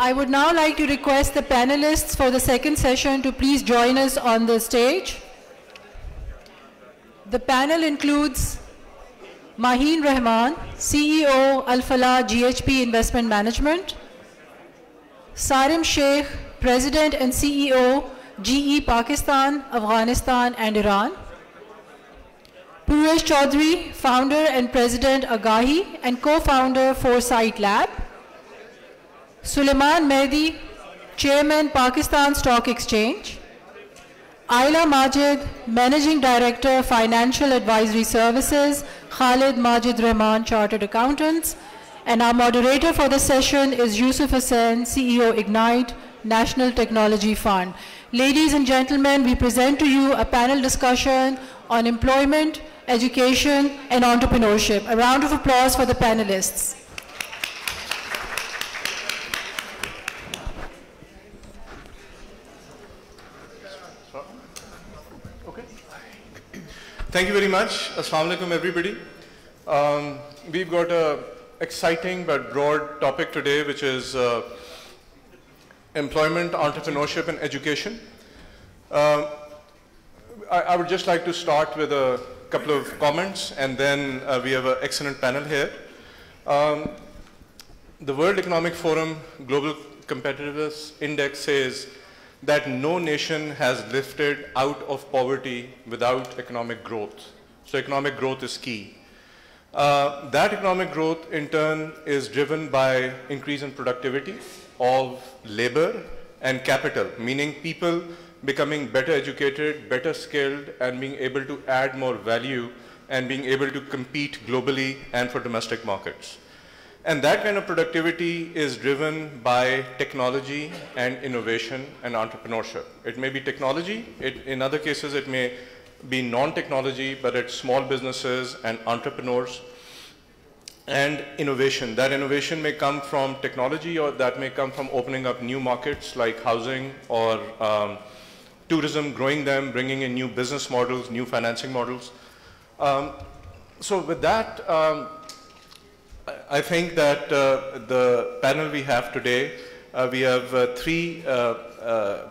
I would now like to request the panelists for the second session to please join us on the stage. The panel includes Maheen Rahman, CEO Al Falah GHP Investment Management, Sarim Sheikh, President and CEO GE Pakistan, Afghanistan and Iran, Purvesh Chaudhary, Founder and President Agahi and Co-Founder Foresight Lab, Sulaiman Mehdi, Chairman Pakistan Stock Exchange, Ayla Majid, Managing Director Financial Advisory Services, Khalid Majid Rahman, Chartered Accountants, and our moderator for the session is Yusuf Hussain, CEO Ignite, National Technology Fund. Ladies and gentlemen, we present to you a panel discussion on employment, education, and entrepreneurship. A round of applause for the panelists. Thank you very much. Assalamu alaikum, everybody. We've got an exciting but broad topic today, which is employment, entrepreneurship, and education. I would just like to start with a couple of comments, and then we have an excellent panel here. The World Economic Forum Global Competitiveness Index says that no nation has lifted out of poverty without economic growth. So economic growth is key. That economic growth in turn is driven by increase in productivity of labor and capital, meaning people becoming better educated, better skilled, and being able to add more value and being able to compete globally and for domestic markets. And that kind of productivity is driven by technology and innovation and entrepreneurship. It may be technology, in other cases it may be non-technology, but it's small businesses and entrepreneurs. And innovation. That innovation may come from technology, or that may come from opening up new markets like housing or tourism, growing them, bringing in new business models, new financing models. So with that, I think that the panel we have today, we have three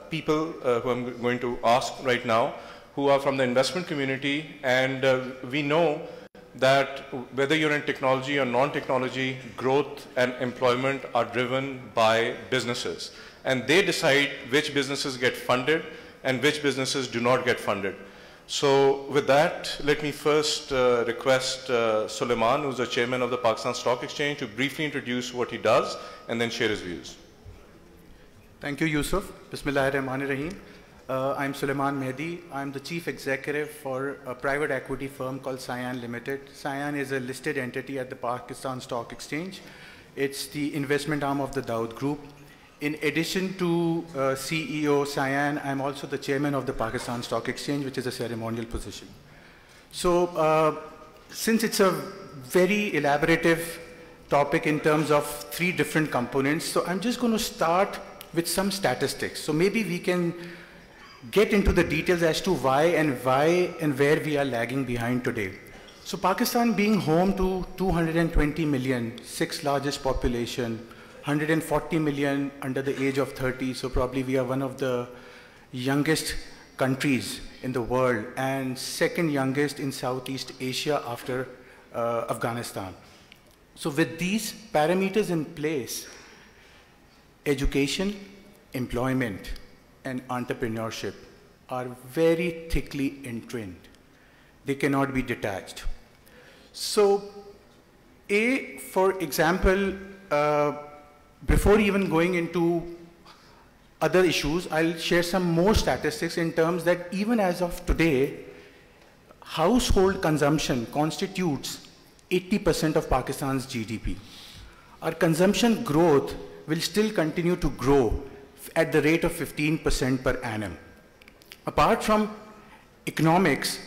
people who I'm going to ask right now, who are from the investment community, and we know that whether you're in technology or non-technology, growth and employment are driven by businesses. And they decide which businesses get funded and which businesses do not get funded. So with that, let me first request Sulaiman, who's the chairman of the Pakistan Stock Exchange, to briefly introduce what he does and then share his views. Thank you, Yusuf. Bismillahirrahmanirrahim. I'm Sulaiman Mehdi. I'm the chief executive for a private equity firm called Cyan Limited. Cyan is a listed entity at the Pakistan Stock Exchange. It's the investment arm of the Dawood Group. In addition to CEO Cyan, I'm also the chairman of the Pakistan Stock Exchange, which is a ceremonial position. So since it's a very elaborative topic in terms of three different components, so I'm just going to start with some statistics. So maybe we can get into the details as to why and where we are lagging behind today. So Pakistan being home to 220 million, sixth largest population, 140 million under the age of 30, so probably we are one of the youngest countries in the world and second youngest in Southeast Asia after Afghanistan. So with these parameters in place, education, employment, and entrepreneurship are very thickly entwined. They cannot be detached. So, for example, before even going into other issues, I'll share some more statistics in terms that even as of today, household consumption constitutes 80% of Pakistan's GDP. Our consumption growth will still continue to grow at the rate of 15% per annum. Apart from economics,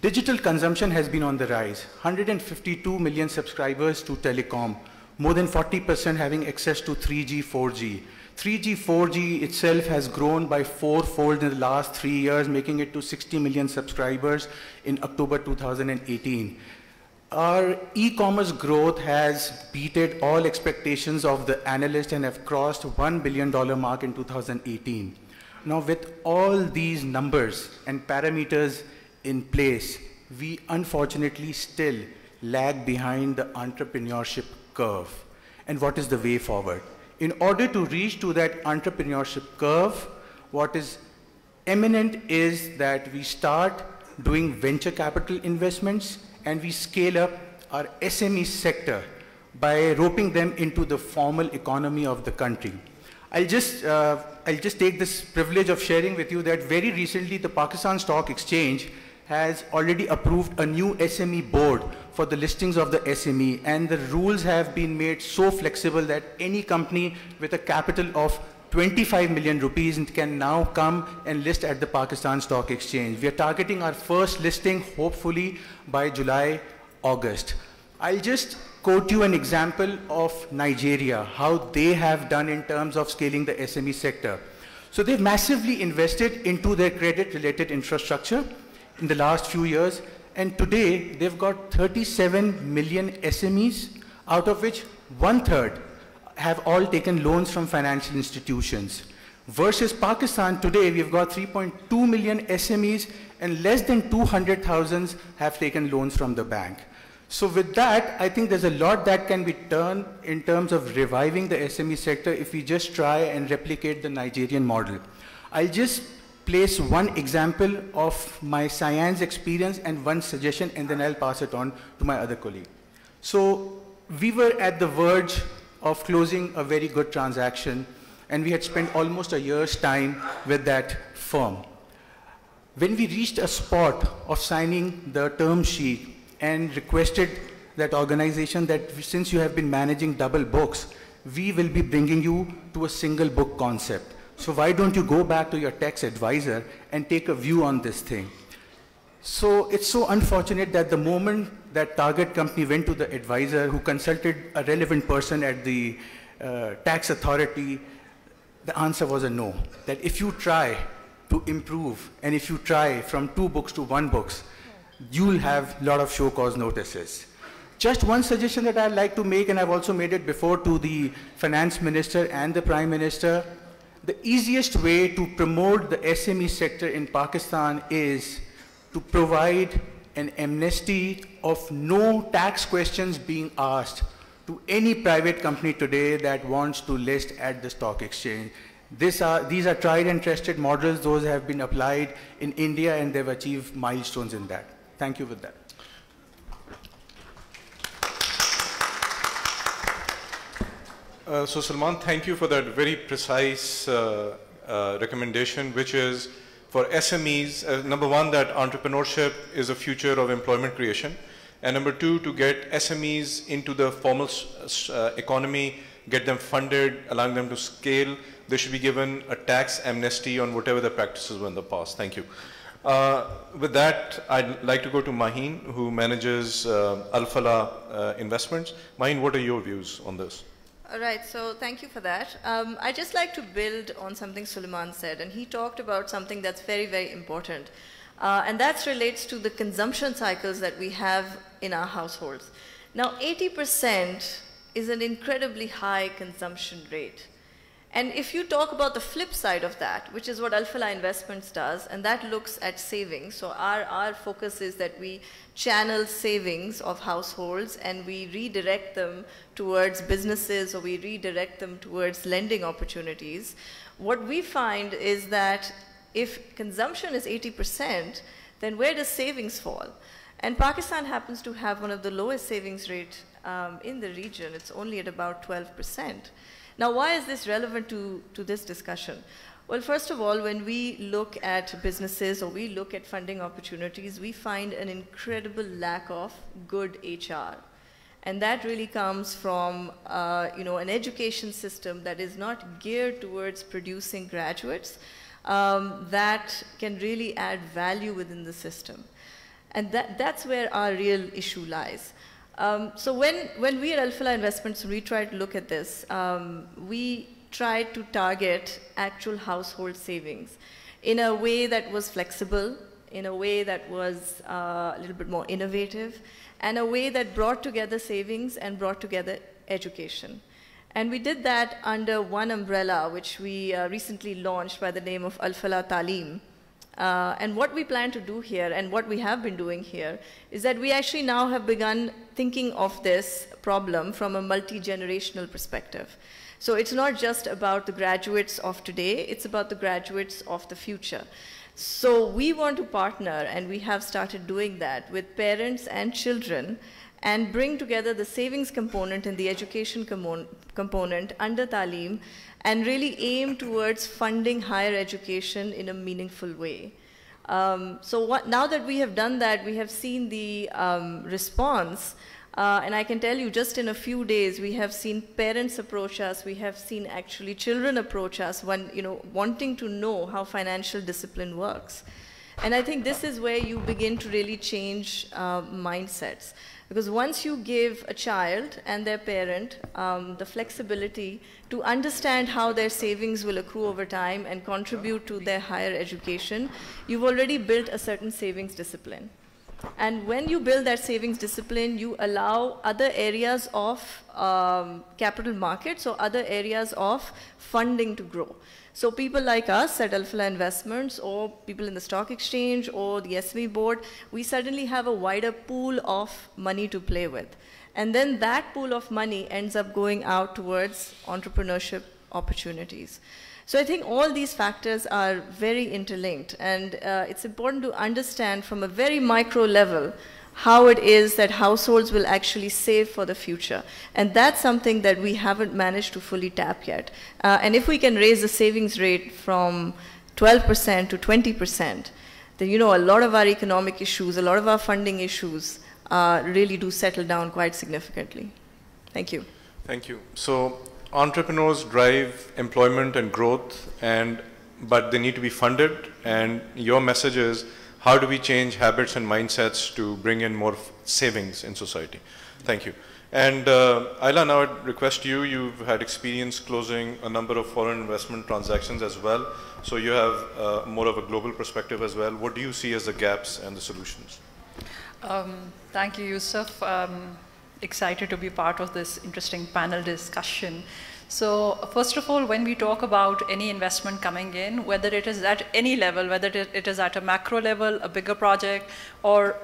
digital consumption has been on the rise. 152 million subscribers to telecom, more than 40% having access to 3G, 4G. 3G, 4G itself has grown by fourfold in the last 3 years, making it to 60 million subscribers in October 2018. Our e-commerce growth has beaten all expectations of the analysts and have crossed $1 billion mark in 2018. Now, with all these numbers and parameters in place, we unfortunately still lag behind the entrepreneurship curve. And what is the way forward? In order to reach to that entrepreneurship curve, what is eminent is that we start doing venture capital investments and we scale up our SME sector by roping them into the formal economy of the country. I'll just take this privilege of sharing with you that very recently the Pakistan Stock Exchange has already approved a new SME board for the listings of the SME, and the rules have been made so flexible that any company with a capital of 25 million rupees can now come and list at the Pakistan Stock Exchange. We are targeting our first listing hopefully by July, August. I'll just quote you an example of Nigeria, how they have done in terms of scaling the SME sector. So they've massively invested into their credit-related infrastructure in the last few years, and today they've got 37 million SMEs, out of which 1/3 have all taken loans from financial institutions. Versus Pakistan, today we've got 3.2 million SMEs and less than 200,000 have taken loans from the bank. So with that, I think there's a lot that can be done in terms of reviving the SME sector if we just try and replicate the Nigerian model. I'll just place one example of my Cyan's experience and one suggestion, and then I'll pass it on to my other colleague. So we were at the verge of closing a very good transaction, and we had spent almost a year's time with that firm. When we reached a spot of signing the term sheet and requested that organization that since you have been managing double books, we will be bringing you to a single book concept. So why don't you go back to your tax advisor and take a view on this thing? So it's so unfortunate that the moment that target company went to the advisor who consulted a relevant person at the tax authority, the answer was a no. That if you try to improve and if you try from 2 books to 1 book, you'll have a lot of show cause notices. Just one suggestion that I'd like to make, and I've also made it before to the finance minister and the prime minister, the easiest way to promote the SME sector in Pakistan is to provide an amnesty of no tax questions being asked to any private company today that wants to list at the stock exchange. These are tried and tested models. Those have been applied in India and they've achieved milestones in that. Thank you with that. So Salman, thank you for that very precise recommendation, which is for SMEs, number one, that entrepreneurship is a future of employment creation. And number two, to get SMEs into the formal economy, get them funded, allowing them to scale. They should be given a tax amnesty on whatever the practices were in the past. Thank you. With that, I'd like to go to Maheen, who manages Al-Falah Investments. Maheen, what are your views on this? All right, so thank you for that. I'd just like to build on something Suleiman said, and he talked about something that's very, very important. And that relates to the consumption cycles that we have in our households. Now, 80% is an incredibly high consumption rate. And if you talk about the flip side of that, which is what Al-Falah Investments does, and that looks at savings. So our focus is that we channel savings of households and we redirect them towards businesses, or we redirect them towards lending opportunities. What we find is that if consumption is 80%, then where does savings fall? And Pakistan happens to have one of the lowest savings rate in the region. It's only at about 12%. Now, why is this relevant to this discussion? Well, first of all, when we look at businesses or we look at funding opportunities, we find an incredible lack of good HR. And that really comes from an education system that is not geared towards producing graduates that can really add value within the system. And that's where our real issue lies. So when we at Al-Falah Investments, we try to look at this, we try to target actual household savings in a way that was flexible, in a way that was a little bit more innovative, and a way that brought together savings and brought together education. And we did that under one umbrella, which we recently launched by the name of Al Falah Taaleem. And what we plan to do here, and what we have been doing here, is that we actually now have begun thinking of this problem from a multi-generational perspective. So it's not just about the graduates of today, it's about the graduates of the future. So we want to partner, and we have started doing that, with parents and children, and bring together the savings component and the education component under Taaleem, and really aim towards funding higher education in a meaningful way. Now that we have done that, we have seen the response, and I can tell you just in a few days, we have seen parents approach us, we have seen actually children approach us, wanting to know how financial discipline works. And I think this is where you begin to really change mindsets. Because once you give a child and their parent the flexibility to understand how their savings will accrue over time and contribute to their higher education, you've already built a certain savings discipline. And when you build that savings discipline, you allow other areas of capital markets or other areas of funding to grow. So people like us at Al Falah Investments, or people in the stock exchange or the SME board, we suddenly have a wider pool of money to play with. And then that pool of money ends up going out towards entrepreneurship opportunities. So I think all these factors are very interlinked, and it's important to understand from a very micro level how it is that households will actually save for the future. And that's something that we haven't managed to fully tap yet. And if we can raise the savings rate from 12% to 20%, then a lot of our economic issues, a lot of our funding issues really do settle down quite significantly. Thank you. Thank you. So entrepreneurs drive employment and growth, but they need to be funded, and your message is, how do we change habits and mindsets to bring in more savings in society? Thank you. And Ayla, now I'd request you, you've had experience closing a number of foreign investment transactions as well, so you have more of a global perspective as well. What do you see as the gaps and the solutions? Thank you, Yusuf. Excited to be part of this interesting panel discussion. So first of all, when we talk about any investment coming in, whether it is at any level, whether it is at a macro level, a bigger project, or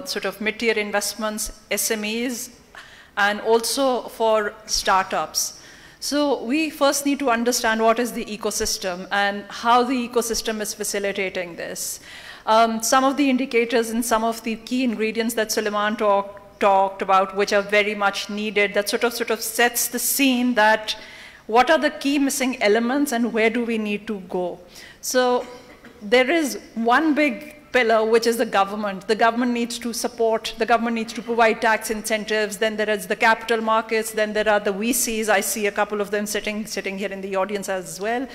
sort of mid-tier investments, SMEs, and also for startups. So we first need to understand what is the ecosystem and how the ecosystem is facilitating this. Some of the indicators and some of the key ingredients that Suleiman talked about, which are very much needed, that sort of sets the scene that what are the key missing elements and where do we need to go. So there is one big pillar, which is the government. The government needs to support, the government needs to provide tax incentives, then there is the capital markets, then there are the VCs. I see a couple of them sitting here in the audience as well.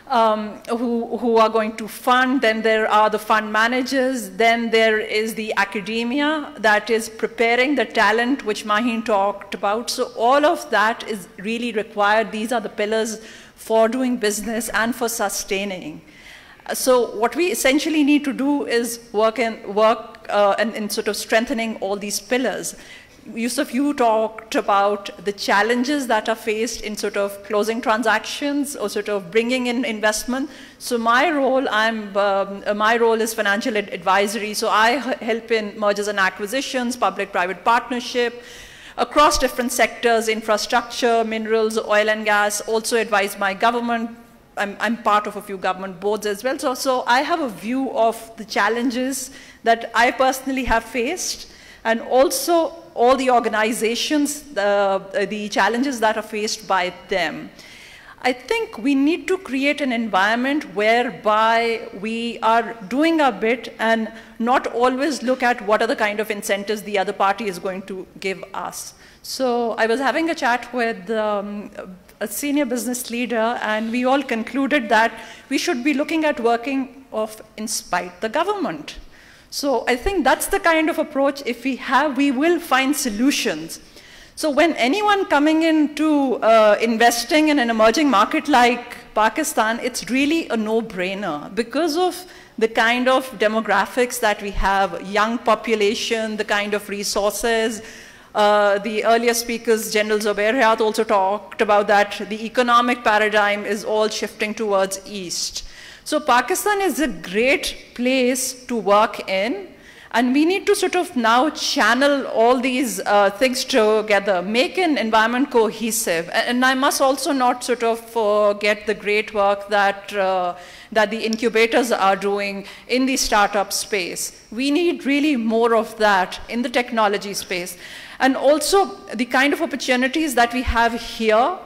Who are going to fund, then there are the fund managers, then there is the academia that is preparing the talent, which Maheen talked about. So all of that is really required. These are the pillars for doing business and for sustaining. So what we essentially need to do is work in sort of strengthening all these pillars. Yusuf, you talked about the challenges that are faced in sort of closing transactions or sort of bringing in investment. So my role is financial advisory. So I help in mergers and acquisitions, public-private partnership, across different sectors, infrastructure, minerals, oil and gas, also advise my government. I'm part of a few government boards as well. So I have a view of the challenges that I personally have faced, and also all the organizations, the challenges that are faced by them. I think we need to create an environment whereby we are doing our bit and not always look at what are the kind of incentives the other party is going to give us. So I was having a chat with a senior business leader, and we all concluded that we should be looking at working in spite the government. So I think that's the kind of approach, if we have, we will find solutions. So when anyone coming into investing in an emerging market like Pakistan, it's really a no-brainer because of the kind of demographics that we have, young population, the kind of resources. The earlier speakers, General Zubair Hayat, also talked about that the economic paradigm is all shifting towards East. So Pakistan is a great place to work in, and we need to sort of now channel all these things together, make an environment cohesive. And I must also not sort of forget the great work that, that the incubators are doing in the startup space. We need really more of that in the technology space. And also the kind of opportunities that we have here,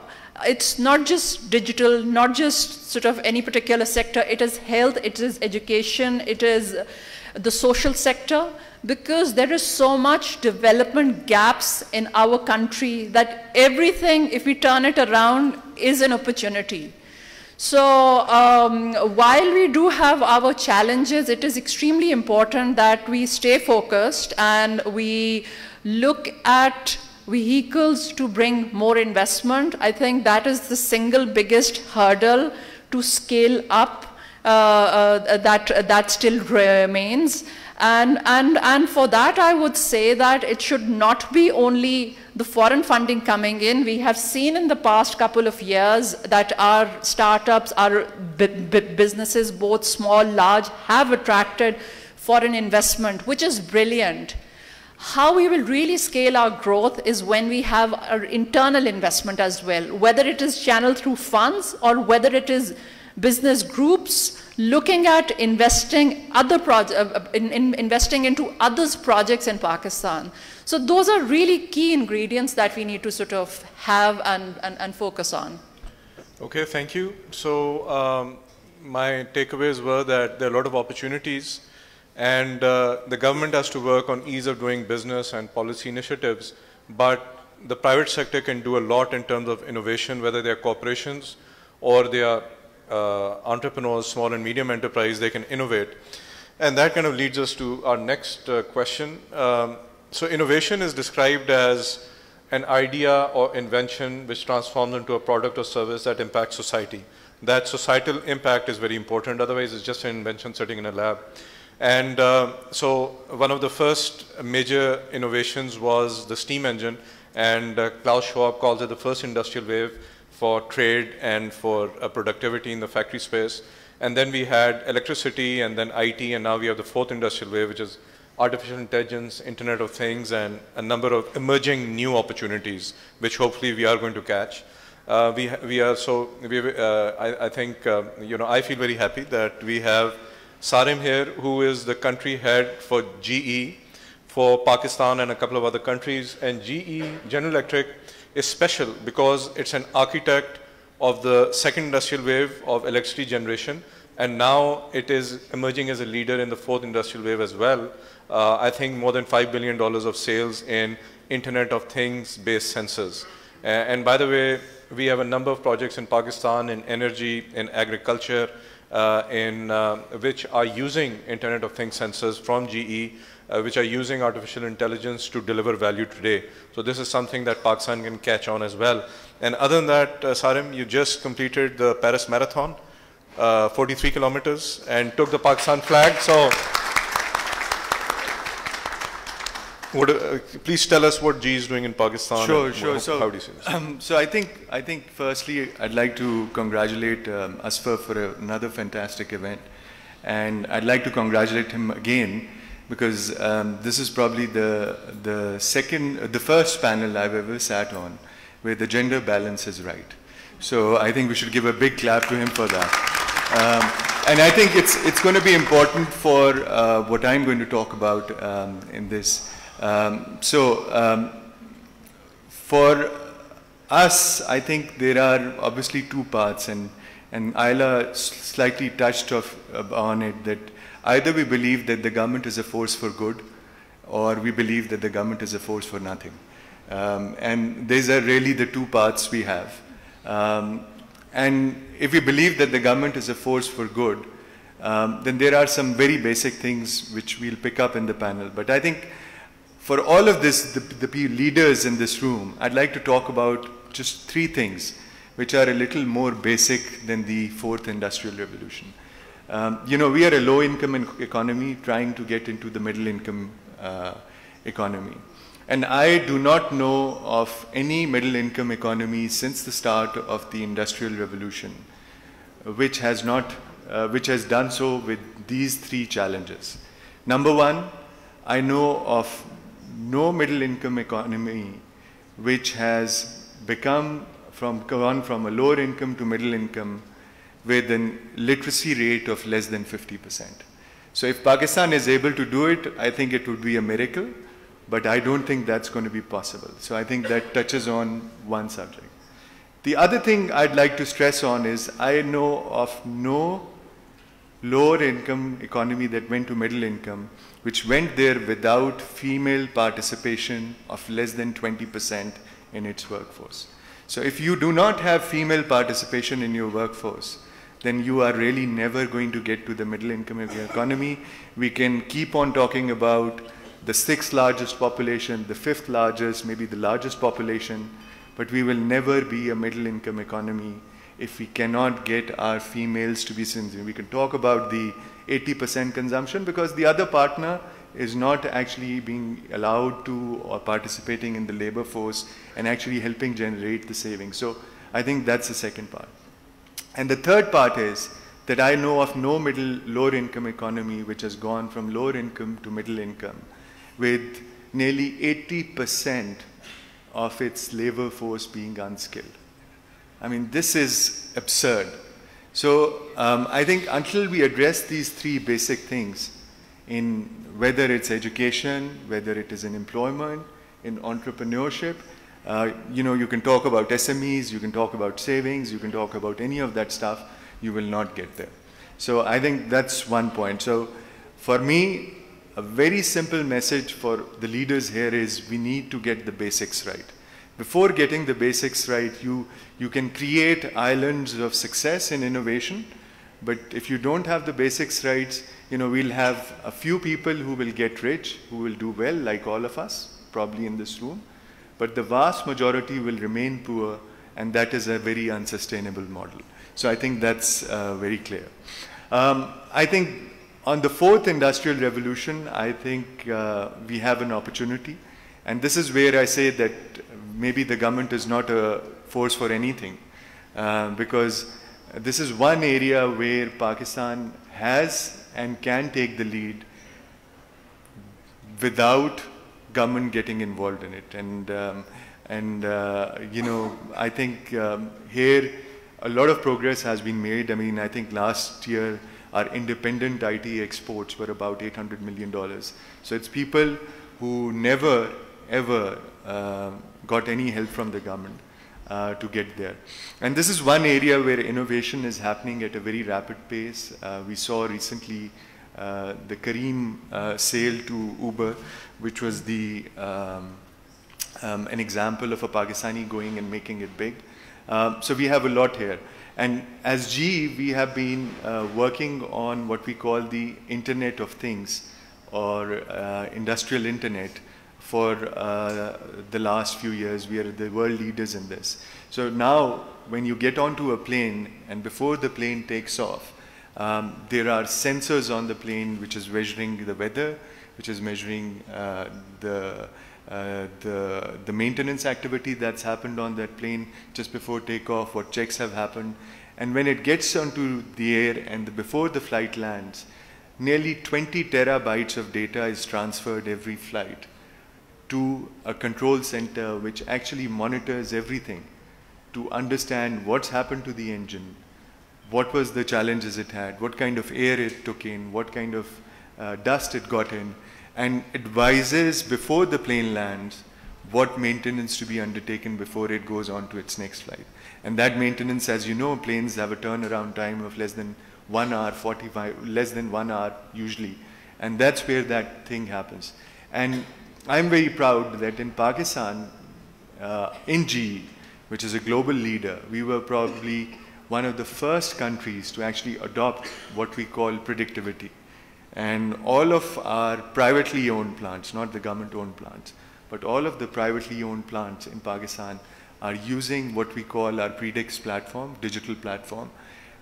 it's not just digital, not just sort of any particular sector, it is health, it is education, it is the social sector, because there is so much development gaps in our country that everything, if we turn it around, is an opportunity. So while we do have our challenges, it is extremely important that we stay focused and we look at vehicles to bring more investment. I think that is the single biggest hurdle to scale up that still remains. And for that, I would say that it should not be only the foreign funding coming in. We have seen in the past couple of years that our startups, our businesses, both small, large, have attracted foreign investment, which is brilliant. How we will really scale our growth is when we have our internal investment as well, whether it is channeled through funds or whether it is business groups looking at investing investing into others' projects in Pakistan. So those are really key ingredients that we need to sort of have and focus on. Okay, thank you. So my takeaways were that there are a lot of opportunities, and the government has to work on ease of doing business and policy initiatives, but the private sector can do a lot in terms of innovation, whether they're corporations or they are entrepreneurs, small and medium enterprise, they can innovate. And that kind of leads us to our next question. So innovation is described as an idea or invention which transforms into a product or service that impacts society. That societal impact is very important, otherwise it's just an invention sitting in a lab. And so one of the first major innovations was the steam engine, and Klaus Schwab calls it the first industrial wave for trade and for productivity in the factory space. And then we had electricity and then IT, and now we have the fourth industrial wave, which is artificial intelligence, Internet of Things, and a number of emerging new opportunities, which hopefully we are going to catch. I think, you know, I feel very happy that we have Sarim here, who is the country head for GE for Pakistan and a couple of other countries. And GE, General Electric, is special because it's an architect of the second industrial wave of electricity generation, and now it is emerging as a leader in the fourth industrial wave as well. I think more than $5 billion of sales in Internet of Things based sensors. And by the way, we have a number of projects in Pakistan in energy, in agriculture, which are using Internet of Things sensors from GE, which are using artificial intelligence to deliver value today. So this is something that Pakistan can catch on as well. And other than that, Sarim, you just completed the Paris Marathon, 43 kilometers, and took the Pakistan flag. So please tell us what GE is doing in Pakistan. Sure. So how do you see this? So I think firstly, I'd like to congratulate Asfar for another fantastic event. And I'd like to congratulate him again, because this is probably the first panel I've ever sat on where the gender balance is right. So I think we should give a big clap to him for that. And I think it's going to be important for what I'm going to talk about in this. For us, I think there are obviously two paths, and Ayla slightly touched on it, that either we believe that the government is a force for good, or we believe that the government is a force for nothing. And these are really the two paths we have. And if we believe that the government is a force for good, then there are some very basic things which we'll pick up in the panel. But I think for all of this, the leaders in this room, I'd like to talk about just three things which are a little more basic than the fourth industrial revolution. You know, we are a low-income economy trying to get into the middle-income economy. And I do not know of any middle-income economy since the start of the Industrial Revolution which has done so with these three challenges. Number one, I know of no middle-income economy which has gone from a lower income to middle income with a literacy rate of less than 50%. So if Pakistan is able to do it, I think it would be a miracle, but I don't think that's going to be possible. So I think that touches on one subject. The other thing I'd like to stress on is I know of no lower income economy that went to middle income which went there without female participation of less than 20% in its workforce. So if you do not have female participation in your workforce, then you are really never going to get to the middle income economy. We can keep on talking about the 6th largest population, the 5th largest, maybe the largest population, but we will never be a middle income economy if we cannot get our females to be sincere. We can talk about the 80% consumption because the other partner is not actually being allowed to or participating in the labor force and actually helping generate the savings. So I think that's the second part. And the third part is that I know of no lower income economy which has gone from lower income to middle income with nearly 80% of its labor force being unskilled. I mean, this is absurd. So I think until we address these three basic things, in whether it's education, whether it is in employment, in entrepreneurship, you know, you can talk about SMEs, you can talk about savings, you can talk about any of that stuff, you will not get there. So I think that's one point. So for me, a very simple message for the leaders here is we need to get the basics right. Before getting the basics right, you can create islands of success and innovation, but if you don't have the basics right, you know, we'll have a few people who will get rich, who will do well, like all of us, probably in this room, but the vast majority will remain poor, and that is a very unsustainable model. So I think that's very clear. I think on the fourth industrial revolution, I think we have an opportunity, and this is where I say that maybe the government is not a force for anything, because this is one area where Pakistan has and can take the lead without government getting involved in it. And you know, I think here a lot of progress has been made. I mean, I think last year our independent IT exports were about $800 million. So it's people who never ever got any help from the government to get there. And this is one area where innovation is happening at a very rapid pace. We saw recently the Careem sale to Uber, which was the an example of a Pakistani going and making it big. So we have a lot here. And as GE, we have been working on what we call the Internet of Things, or industrial internet, for the last few years. We are the world leaders in this. So now when you get onto a plane and before the plane takes off, there are sensors on the plane which is measuring the weather, which is measuring the maintenance activity that's happened on that plane just before takeoff, what checks have happened. And when it gets onto the air and before the flight lands, nearly 20 terabytes of data is transferred every flight to a control center which actually monitors everything to understand what's happened to the engine, what was the challenges it had, what kind of air it took in, what kind of dust it got in, and advises before the plane lands what maintenance to be undertaken before it goes on to its next flight. And that maintenance, as you know, planes have a turnaround time of less than 1 hour, less than 1 hour usually. And that's where that thing happens. And I'm very proud that in Pakistan, in GE, which is a global leader, we were probably one of the first countries to actually adopt what we call predictivity. And all of our privately owned plants, not the government owned plants, but all of the privately owned plants in Pakistan are using what we call our Predix platform, digital platform,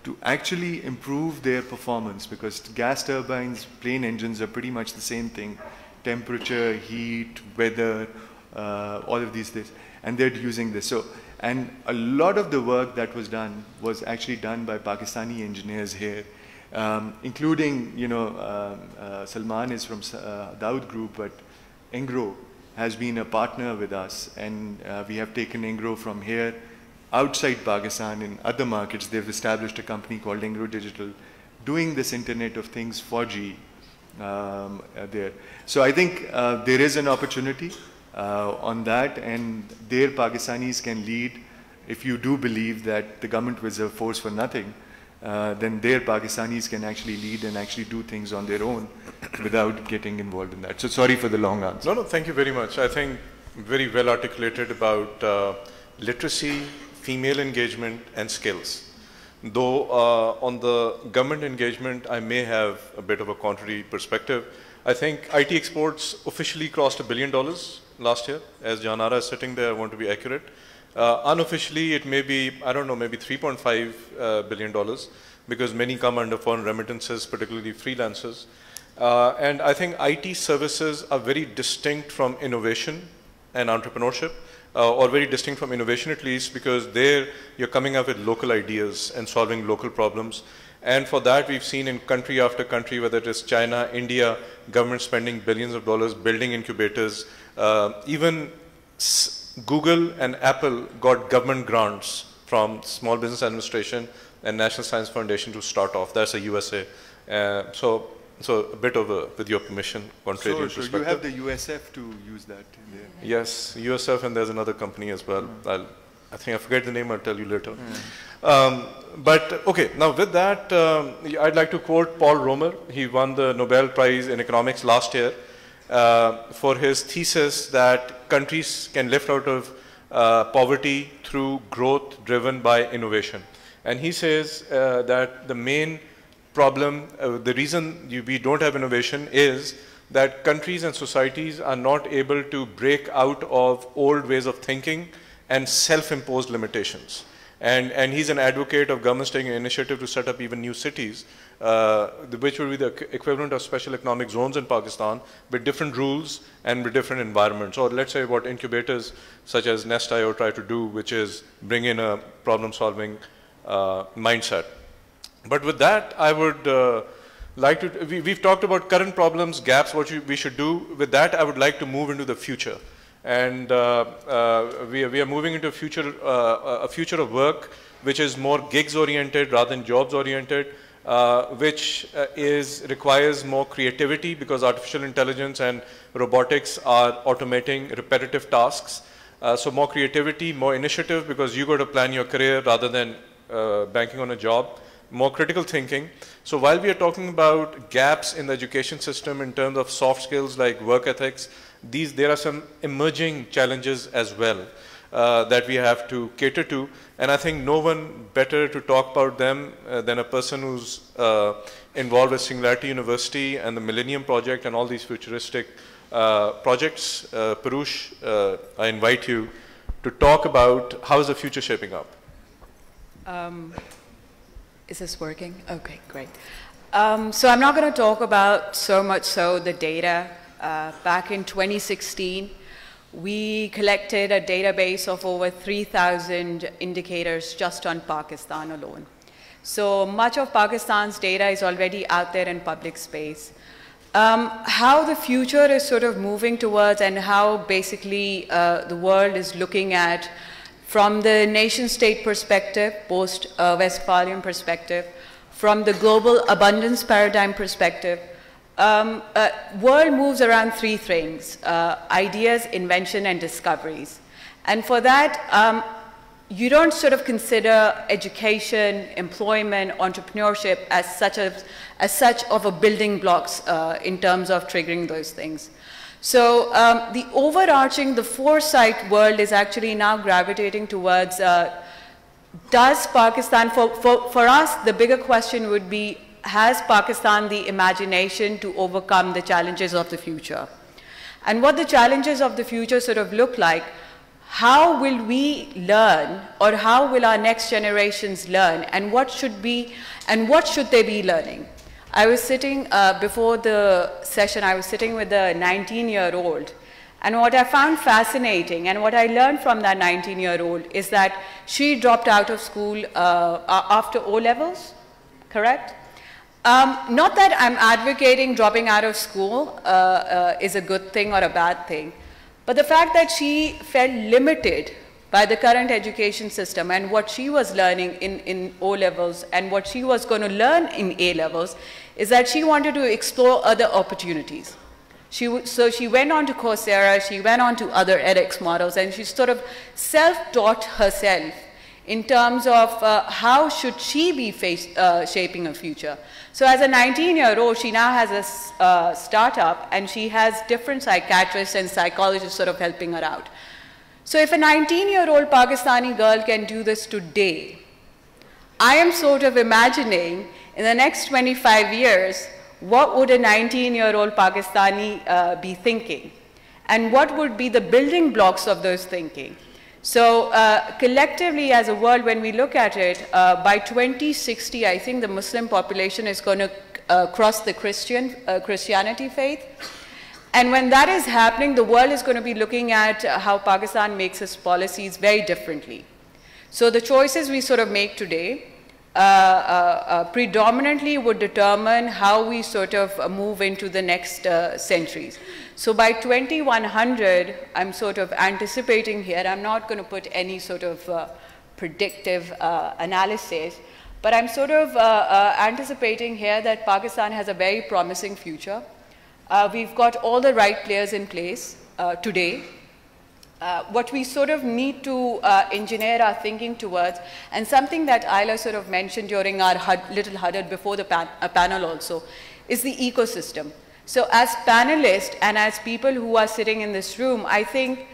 to actually improve their performance, because gas turbines, plane engines are pretty much the same thing. Temperature, heat, weather, all of these things, and they're using this. So, and a lot of the work that was done was actually done by Pakistani engineers here, including, you know, Salman is from Dawood Group, but Engro has been a partner with us, and we have taken Engro from here outside Pakistan. In other markets, they've established a company called Engro Digital, doing this Internet of Things 4G there. So I think there is an opportunity on that, and there Pakistanis can lead. If you do believe that the government was a force for nothing, then there Pakistanis can actually lead and actually do things on their own without getting involved in that. So sorry for the long answer. No, thank you very much. I think very well articulated about literacy, female engagement, and skills. Though on the government engagement, I may have a bit of a contrary perspective. I think IT exports officially crossed $1 billion last year. As Janara is sitting there, I want to be accurate. Unofficially, it may be, I don't know, maybe $3.5 billion, because many come under foreign remittances, particularly freelancers. And I think IT services are very distinct from innovation and entrepreneurship, or very distinct from innovation at least, because there you're coming up with local ideas and solving local problems. And for that, we've seen in country after country, whether it is China, India, government spending billions of dollars building incubators. Even Google and Apple got government grants from Small Business Administration and National Science Foundation to start off. That's a USA. So a bit of a, with your permission, contrary perspective. So you have the USF to use that in there. Yes, USF, and there's another company as well. I think I forget the name, I'll tell you later. But okay, now with that, I'd like to quote Paul Romer. He won the Nobel Prize in Economics last year for his thesis that countries can lift out of poverty through growth driven by innovation. And he says that the main problem, the reason we don't have innovation is that countries and societies are not able to break out of old ways of thinking and self-imposed limitations. And he's an advocate of governments taking an initiative to set up even new cities, which will be the equivalent of special economic zones in Pakistan, with different rules and with different environments. Or let's say what incubators such as Nest.io try to do, which is bring in a problem-solving mindset. But with that, I would like to, we've talked about current problems, gaps, what we should do. With that, I would like to move into the future. And we are moving into a future of work which is more gigs oriented rather than jobs oriented, which requires more creativity, because artificial intelligence and robotics are automating repetitive tasks. So more creativity, more initiative, because you got to plan your career rather than banking on a job. More critical thinking. So while we are talking about gaps in the education system in terms of soft skills like work ethics, there are some emerging challenges as well that we have to cater to. And I think no one better to talk about them than a person who's involved with Singularity University and the Millennium Project and all these futuristic projects. Parush, I invite you to talk about how is the future shaping up. Is this working? Okay, great. So I'm not going to talk about so much so the data. Back in 2016, we collected a database of over 3,000 indicators just on Pakistan alone. So much of Pakistan's data is already out there in public space. How the future is sort of moving towards, and how basically the world is looking at from the nation-state perspective, post-Westphalian perspective, from the global abundance paradigm perspective, world moves around three things: ideas, invention, and discoveries. And for that, you don't sort of consider education, employment, entrepreneurship as such of a building blocks in terms of triggering those things. So the overarching, the foresight world is actually now gravitating towards, does Pakistan, for us, the bigger question would be, has Pakistan the imagination to overcome the challenges of the future? And what the challenges of the future sort of look like, how will we learn, or how will our next generations learn, and what should they be learning? I was sitting, before the session, I was sitting with a 19-year-old, and what I found fascinating, and what I learned from that 19-year-old, is that she dropped out of school after O-levels, correct? Not that I'm advocating dropping out of school is a good thing or a bad thing, but the fact that she felt limited by the current education system and what she was learning in O-levels and what she was going to learn in A-levels is that she wanted to explore other opportunities. So she went on to Coursera, she went on to other edX models, and she sort of self-taught herself in terms of how should she be shaping a future. So as a 19-year-old, she now has a startup, and she has different psychiatrists and psychologists sort of helping her out. So if a 19-year-old Pakistani girl can do this today, I am sort of imagining in the next 25 years, what would a 19-year-old Pakistani be thinking? And what would be the building blocks of those thinking? So collectively as a world, when we look at it, by 2060, I think the Muslim population is going to cross the Christianity faith. And when that is happening, the world is going to be looking at how Pakistan makes its policies very differently. So the choices we sort of make today predominantly would determine how we sort of move into the next centuries. So by 2100, I'm sort of anticipating here, I'm not going to put any sort of predictive analysis, but I'm sort of anticipating here that Pakistan has a very promising future. We've got all the right players in place today. What we sort of need to engineer our thinking towards, and something that Ayla sort of mentioned during our little huddle before the panel also, is the ecosystem. So as panelists and as people who are sitting in this room, I think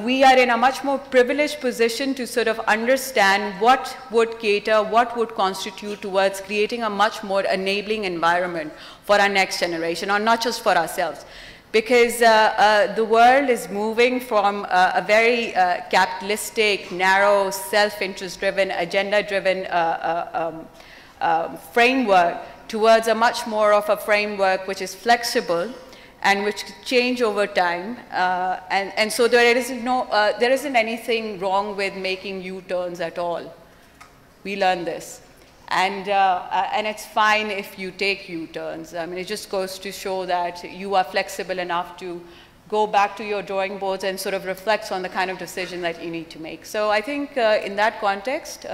we are in a much more privileged position to sort of understand what would cater, what would constitute towards creating a much more enabling environment for our next generation, or not just for ourselves. Because the world is moving from a very capitalistic, narrow, self-interest-driven, agenda-driven framework towards a much more of a framework which is flexible and which can change over time. And so there isn't anything wrong with making U-turns at all. We learn this. And it's fine if you take U-turns. I mean, it just goes to show that you are flexible enough to go back to your drawing boards and sort of reflect on the kind of decision that you need to make. So I think in that context,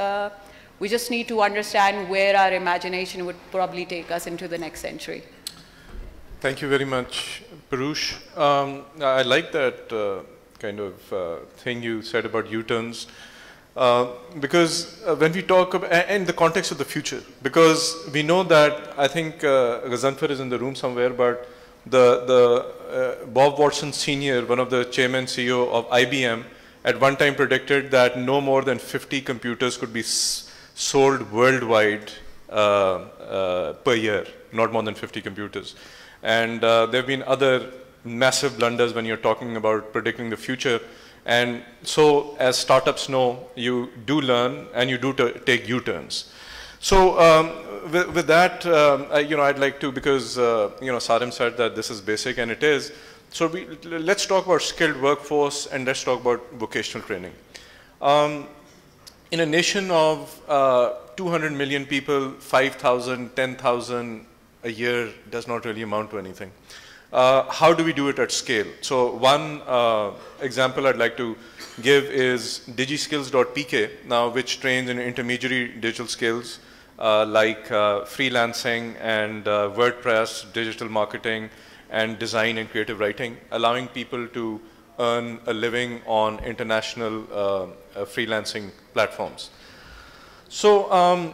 we just need to understand where our imagination would probably take us into the next century. Thank you very much, Parush. I like that kind of thing you said about U-turns. Because when we talk about, in the context of the future, because we know that, I think Ghazanfar is in the room somewhere, but Bob Watson Sr., one of the chairman CEO of IBM, at one time predicted that no more than 50 computers could be sold worldwide per year, not more than 50 computers. And there have been other massive blunders when you're talking about predicting the future. And so, as startups know, you do learn and you do take U-turns. So, with that, I'd like to, because Sarim said that this is basic, and it is. So, let's talk about skilled workforce, and let's talk about vocational training. In a nation of 200 million people, 5,000, 10,000 a year does not really amount to anything. How do we do it at scale? So one example I'd like to give is digiskills.pk, now which trains in intermediary digital skills like freelancing and WordPress, digital marketing, and design and creative writing, allowing people to earn a living on international freelancing platforms. So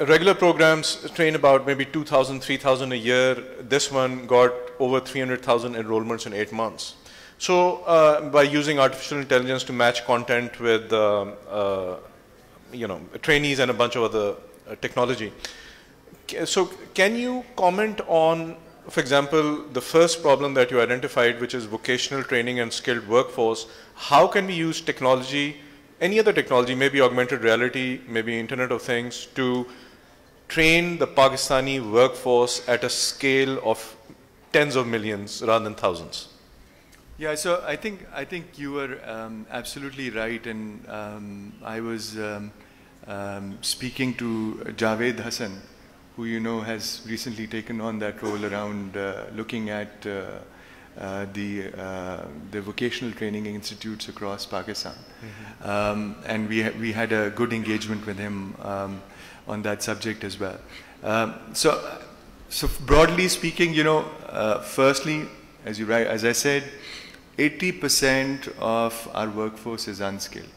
regular programs train about maybe 2,000, 3,000 a year. This one got over 300,000 enrollments in 8 months. So by using artificial intelligence to match content with trainees and a bunch of other technology. So can you comment on for example, the first problem that you identified, which is vocational training and skilled workforce, how can we use technology, any other technology, maybe augmented reality, maybe Internet of Things, to train the Pakistani workforce at a scale of tens of millions rather than thousands? Yeah, so I think you were absolutely right, and I was speaking to Javed Hassan, who you know has recently taken on that role around looking at the vocational training institutes across Pakistan, and we had a good engagement with him on that subject as well. So broadly speaking, you know, firstly, as I said, 80% of our workforce is unskilled,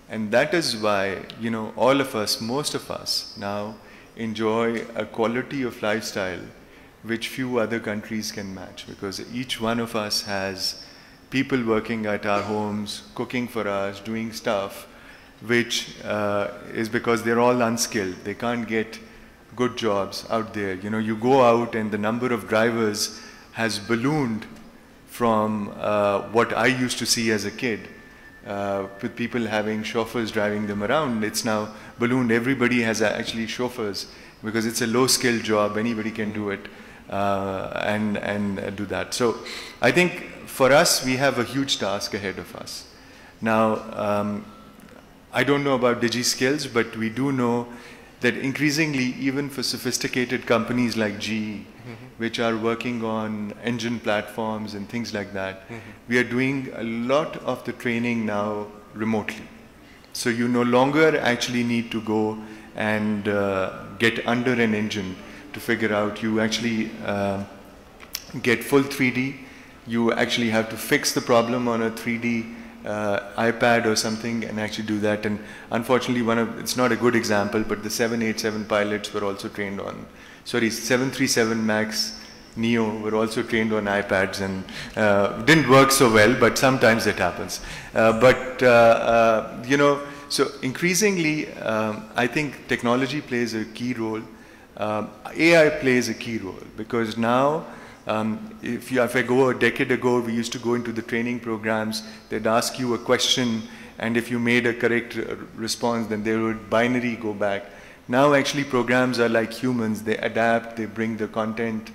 and that is why, you know, all of us, most of us now enjoy a quality of lifestyle which few other countries can match, because each one of us has people working at our homes, cooking for us, doing stuff, which is because they're all unskilled. They can't get good jobs out there. You know, you go out and the number of drivers has ballooned from what I used to see as a kid, with people having chauffeurs driving them around. It's now ballooned. Everybody has actually chauffeurs, because it's a low-skill job. Anybody can do it and do that. So I think for us, we have a huge task ahead of us. Now, I don't know about DigiSkills, but we do know that increasingly, even for sophisticated companies like GE, which are working on engine platforms and things like that, we are doing a lot of the training now remotely. So you no longer actually need to go and get under an engine to figure out. You actually get full 3D. You actually have to fix the problem on a 3D iPad or something and actually do that. And unfortunately, it's not a good example, but the 787 pilots were also trained on, 737 MAX Neo were also trained on iPads, and didn't work so well, but sometimes it happens. You know, so increasingly, I think technology plays a key role. AI plays a key role, because now, if I go a decade ago, we used to go into the training programs, they'd ask you a question, and if you made a correct response, then they would binary go back. Now actually programs are like humans. They adapt, they bring the content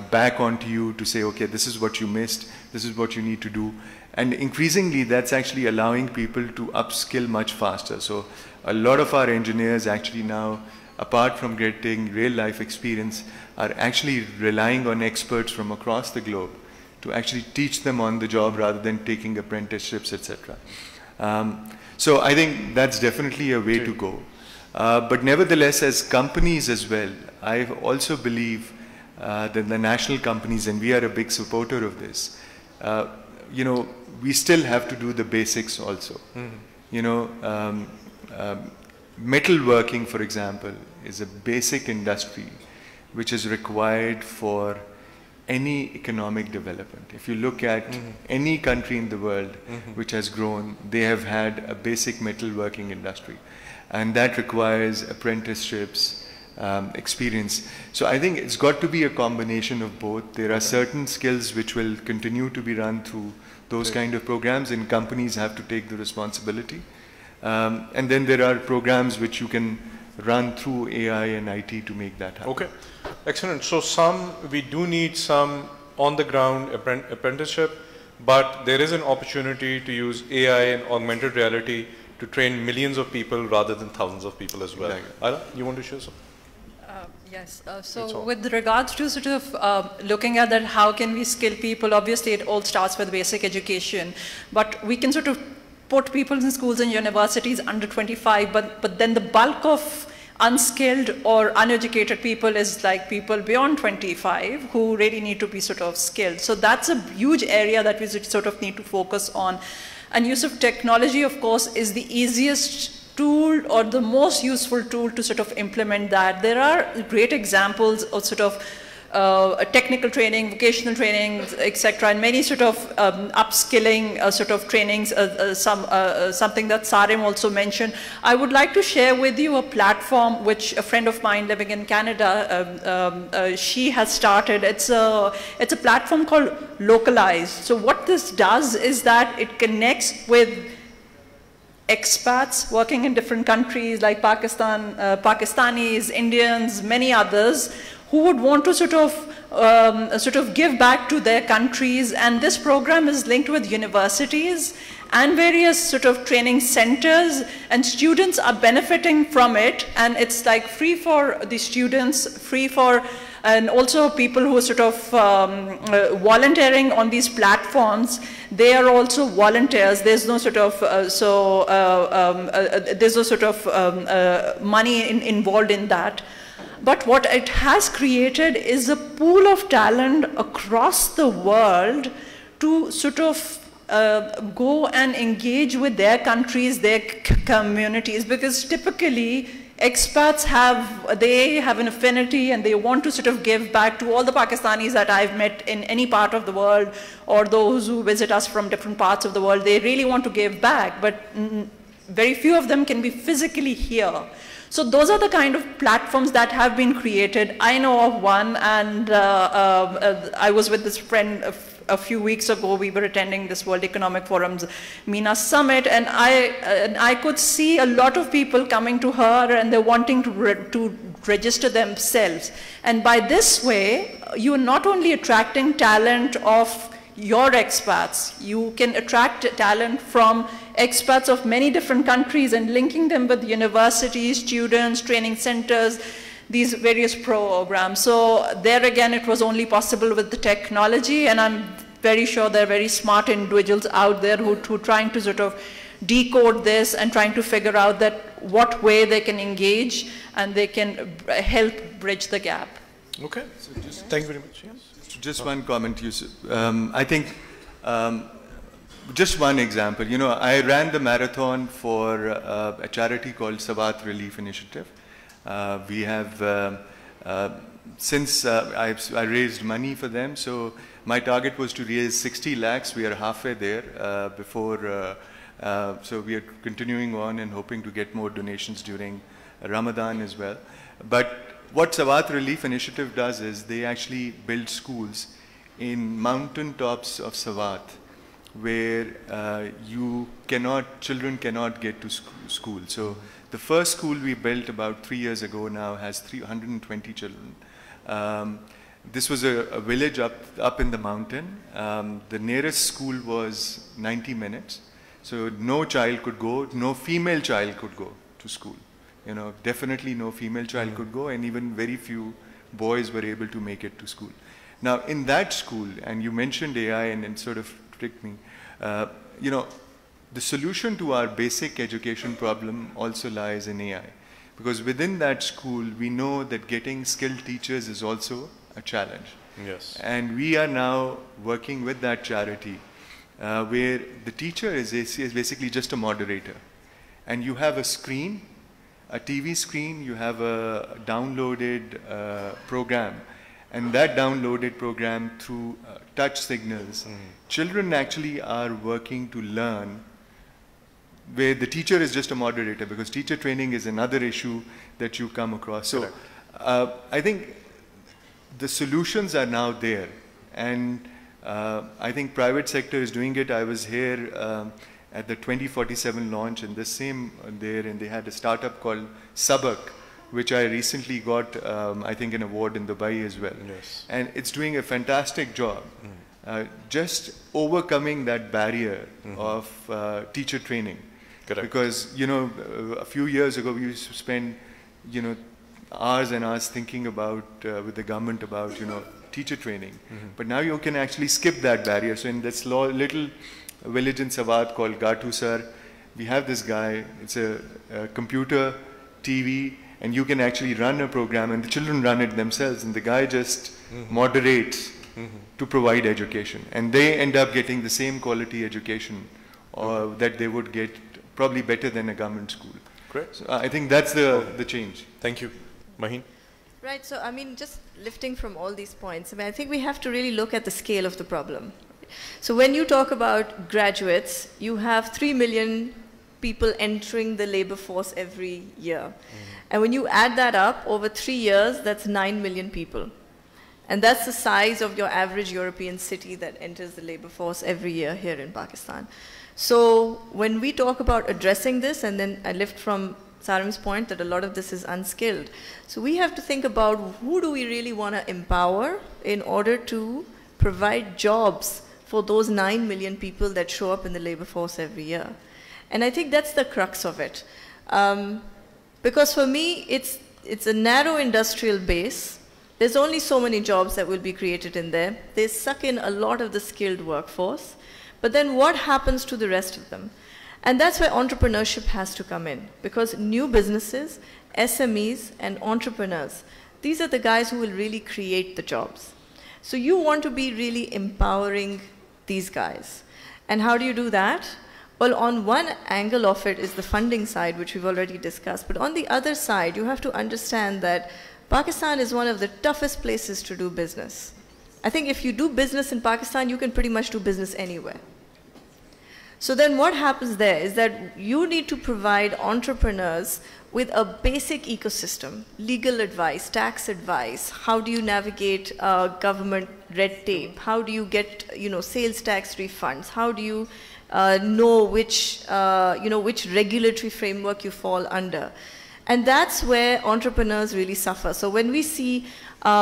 back onto you to say, okay, this is what you missed, this is what you need to do. And increasingly, that's actually allowing people to upskill much faster. So a lot of our engineers actually now, apart from getting real life experience, are actually relying on experts from across the globe to actually teach them on the job rather than taking apprenticeships, etc. So I think that's definitely a way to go. But nevertheless, as companies as well, I also believe that the national companies, and we are a big supporter of this, you know, we still have to do the basics also. You know, metalworking, for example, is a basic industry which is required for any economic development. If you look at any country in the world which has grown, they have had a basic metalworking industry, and that requires apprenticeships, experience. So I think it's got to be a combination of both. There are certain skills which will continue to be run through those kind of programs, and companies have to take the responsibility. And then there are programs which you can run through AI and IT to make that happen. Okay, excellent. So we do need some on-the-ground apprenticeship, but there is an opportunity to use AI and augmented reality to train millions of people rather than thousands of people as well. Ayla, you want to share something? Yes, so with regards to sort of looking at that, how can we skill people? Obviously, it all starts with basic education, but we can sort of put people in schools and universities under 25, but then the bulk of unskilled or uneducated people is like people beyond 25 who really need to be sort of skilled. So that's a huge area that we sort of need to focus on. And use of technology, of course, is the easiest tool or the most useful tool to sort of implement that. There are great examples of sort of technical training, vocational training, etc., and many sort of upskilling sort of trainings, something that Sarim also mentioned. I would like to share with you a platform which a friend of mine living in Canada, she has started. It's a platform called Localize. So what this does is that it connects with expats working in different countries like Pakistan, Pakistanis, Indians, many others, who would want to sort of give back to their countries. And this program is linked with universities and various sort of training centers, and students are benefiting from it. And it's like free for the students, free for, and also people who are sort of volunteering on these platforms. They are also volunteers. There's no sort of there's no sort of money involved in that. But what it has created is a pool of talent across the world to sort of go and engage with their countries, their communities, because typically expats have an affinity and they want to sort of give back to all the Pakistanis that I've met in any part of the world, or those who visit us from different parts of the world. They really want to give back, but very few of them can be physically here. So those are the kind of platforms that have been created. I know of one, and I was with this friend a few weeks ago. We were attending this World Economic Forum's MENA Summit, and I could see a lot of people coming to her and they're wanting to register themselves. And by this way, you're not only attracting talent of your expats, you can attract talent from expats of many different countries and linking them with universities, students, training centers, these various programs. So there again, it was only possible with the technology, and I'm very sure there are very smart individuals out there who are trying to sort of decode this and trying to figure out that what way they can engage and they can help bridge the gap. Okay, so thank you very much. Yes. Just one comment, Yusuf. I think just one example. You know, I ran the marathon for a charity called Sawat Relief Initiative. We have, since I raised money for them, so my target was to raise 60 lakhs. We are halfway there so we are continuing on and hoping to get more donations during Ramadan as well. But what Sawat Relief Initiative does is they actually build schools in mountain tops of Sawat, where children cannot get to school. So the first school we built about 3 years ago now has 320 children. This was a village up in the mountain. The nearest school was 90 minutes. So no child could go, no female child could go to school. You know, definitely no female child could go, and even very few boys were able to make it to school. Now, in that school, and you mentioned AI and sort of tricked me, you know, the solution to our basic education problem also lies in AI. Because within that school, we know that getting skilled teachers is also a challenge. Yes. And we are now working with that charity where the teacher is basically just a moderator. And you have a screen, a TV screen, you have a downloaded program, and that downloaded program through touch signals, children actually are working to learn where the teacher is just a moderator, because teacher training is another issue that you come across. So I think the solutions are now there, and I think private sector is doing it. I was here at the 2047 launch in the same there, and they had a startup called Sabak, which I recently got, I think, an award in Dubai as well. Yes. And it's doing a fantastic job, just overcoming that barrier of teacher training. Correct. Because, you know, a few years ago, we used to spend, you know, hours and hours thinking about, with the government about, you know, teacher training. But now you can actually skip that barrier. So in this little village in Sawat called Gatusar, we have this guy, it's a computer, TV, and you can actually run a program, and the children run it themselves, and the guy just moderates to provide education. And they end up getting the same quality education that they would get, probably better than a government school. Great. So I think that's the change. Thank you. Maheen? Right, so I mean, just lifting from all these points, I mean, I think we have to really look at the scale of the problem. So when you talk about graduates, you have 3 million people entering the labor force every year. And when you add that up over 3 years, that's 9 million people. And that's the size of your average European city that enters the labor force every year here in Pakistan. So when we talk about addressing this, and then I lift from Sarim's point that a lot of this is unskilled. So we have to think about who do we really want to empower in order to provide jobs for those 9 million people that show up in the labor force every year. And I think that's the crux of it. Because for me, it's a narrow industrial base. There's only so many jobs that will be created in there. They suck in a lot of the skilled workforce. But then what happens to the rest of them? And that's where entrepreneurship has to come in, because new businesses, SMEs, and entrepreneurs, these are the guys who will really create the jobs. So you want to be really empowering these guys. And how do you do that? Well, on one angle of it is the funding side, which we've already discussed. But on the other side, you have to understand that Pakistan is one of the toughest places to do business. I think if you do business in Pakistan, you can pretty much do business anywhere. So then what happens there is that you need to provide entrepreneurs with a basic ecosystem, legal advice, tax advice, how do you navigate government red tape, how do you get sales tax refunds, how do you know which regulatory framework you fall under. And that's where entrepreneurs really suffer. So when we see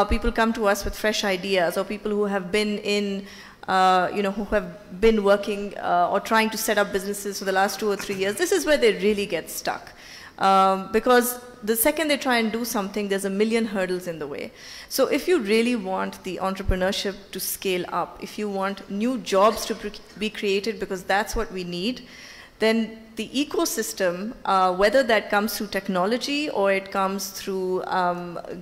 people come to us with fresh ideas, or people who have been in who have been working or trying to set up businesses for the last 2 or 3 years, this is where they really get stuck. Because the second they try and do something, there's a million hurdles in the way. So if you really want the entrepreneurship to scale up, if you want new jobs to be created, because that's what we need, then the ecosystem, whether that comes through technology or it comes through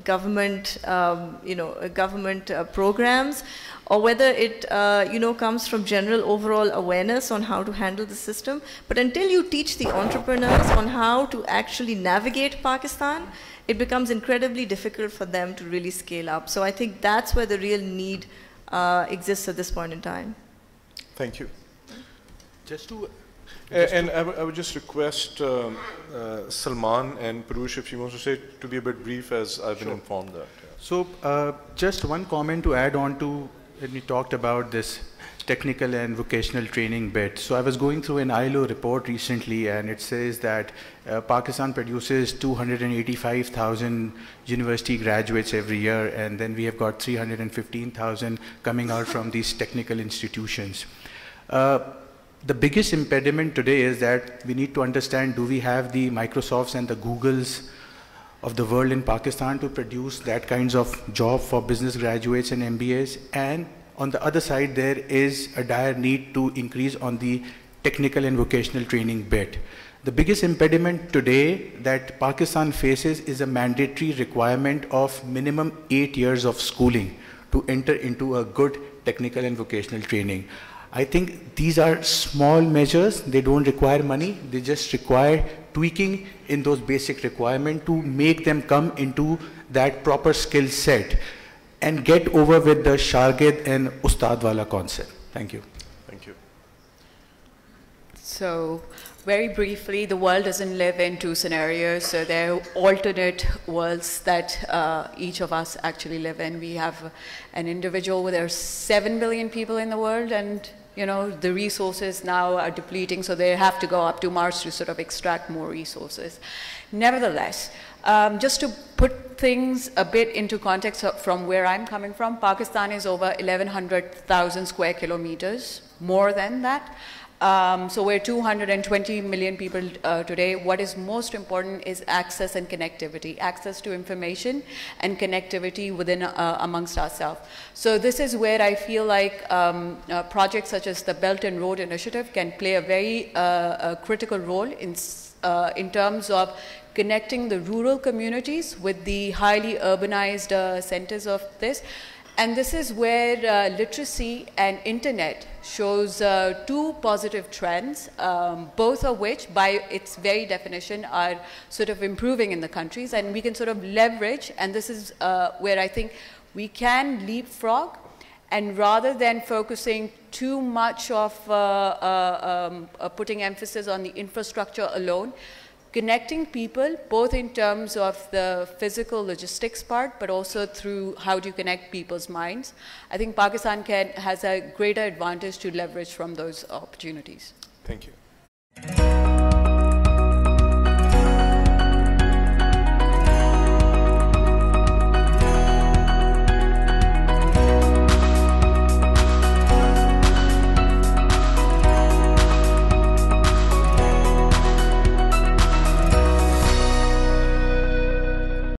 government, government programs, or whether it comes from general overall awareness on how to handle the system. But until you teach the entrepreneurs on how to actually navigate Pakistan, it becomes incredibly difficult for them to really scale up. So I think that's where the real need exists at this point in time. Thank you. I would just request Salman and Purush, if she wants to say, to be a bit brief, as I've been informed that. Yeah. So just one comment to add on to when we talked about this technical and vocational training bit. So I was going through an ILO report recently, and it says that Pakistan produces 285,000 university graduates every year, and then we have got 315,000 coming out from these technical institutions. The biggest impediment today is that we need to understand, do we have the Microsofts and the Googles of the world in Pakistan to produce that kinds of job for business graduates and MBAs? And on the other side, there is a dire need to increase on the technical and vocational training bit. The biggest impediment today that Pakistan faces is a mandatory requirement of minimum 8 years of schooling to enter into a good technical and vocational training. I think these are small measures. They don't require money. They just require tweaking in those basic requirements to make them come into that proper skill set and get over with the Shagird and Ustad wala concept. Thank you. Thank you. So very briefly, the world doesn't live in two scenarios. So there are alternate worlds that each of us actually live in. We have an individual where there are 7 billion people in the world, and the resources now are depleting, so they have to go up to Mars to sort of extract more resources. Nevertheless, just to put things a bit into context from where I'm coming from, Pakistan is over 1,100,000 square kilometers, more than that. So we're 220 million people today. What is most important is access and connectivity, access to information and connectivity within amongst ourselves. So this is where I feel like projects such as the Belt and Road Initiative can play a very critical role in terms of connecting the rural communities with the highly urbanized centers of this. And this is where literacy and internet shows two positive trends, both of which, by its very definition, are sort of improving in the countries. And we can sort of leverage, and this is where I think we can leapfrog. And rather than focusing too much of putting emphasis on the infrastructure alone, connecting people, both in terms of the physical logistics part, but also through how do you connect people's minds. I think Pakistan has a greater advantage to leverage from those opportunities. Thank you.